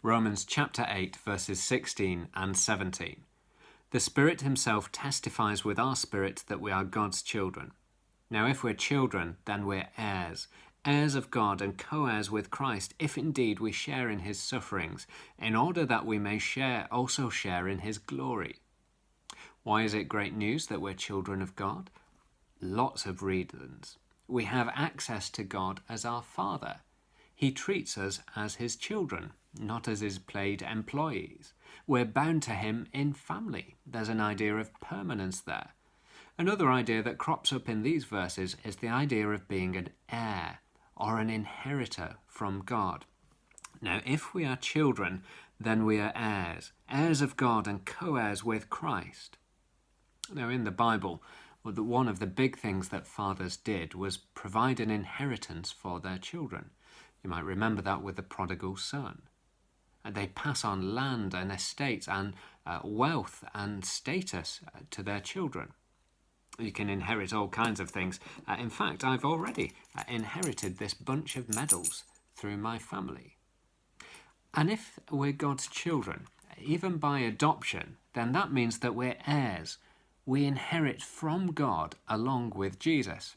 Romans chapter 8, verses 16 and 17. The Spirit himself testifies with our spirit that we are God's children. Now if we're children, then we're heirs, heirs of God and co-heirs with Christ, if indeed we share in his sufferings, in order that we may also share in his glory. Why is it great news that we're children of God? Lots of reasons. We have access to God as our Father. He treats us as his children, not as his paid employees. We're bound to him in family. There's an idea of permanence there. Another idea that crops up in these verses is the idea of being an heir or an inheritor from God. Now, if we are children, then we are heirs, heirs of God and co-heirs with Christ. Now, in the Bible, one of the big things that fathers did was provide an inheritance for their children. You might remember that with the prodigal son. And they pass on land and estates and wealth and status to their children. You can inherit all kinds of things. In fact, I've already inherited this bunch of medals through my family. And if we're God's children, even by adoption, then that means that we're heirs. We inherit from God along with Jesus.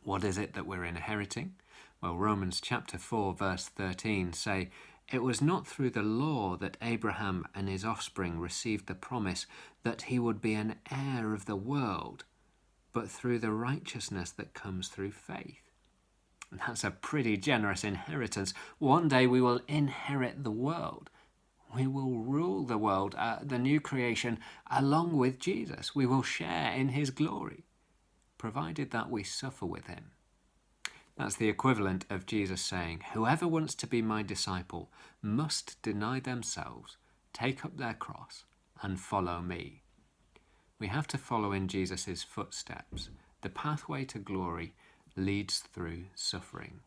What is it that we're inheriting? Well, Romans chapter 4, verse 13 say, "It was not through the law that Abraham and his offspring received the promise that he would be an heir of the world, but through the righteousness that comes through faith." And that's a pretty generous inheritance. One day we will inherit the world. We will rule the world, the new creation, along with Jesus. We will share in his glory, provided that we suffer with him. That's the equivalent of Jesus saying, "Whoever wants to be my disciple must deny themselves, take up their cross, and follow me." We have to follow in Jesus' footsteps. The pathway to glory leads through suffering.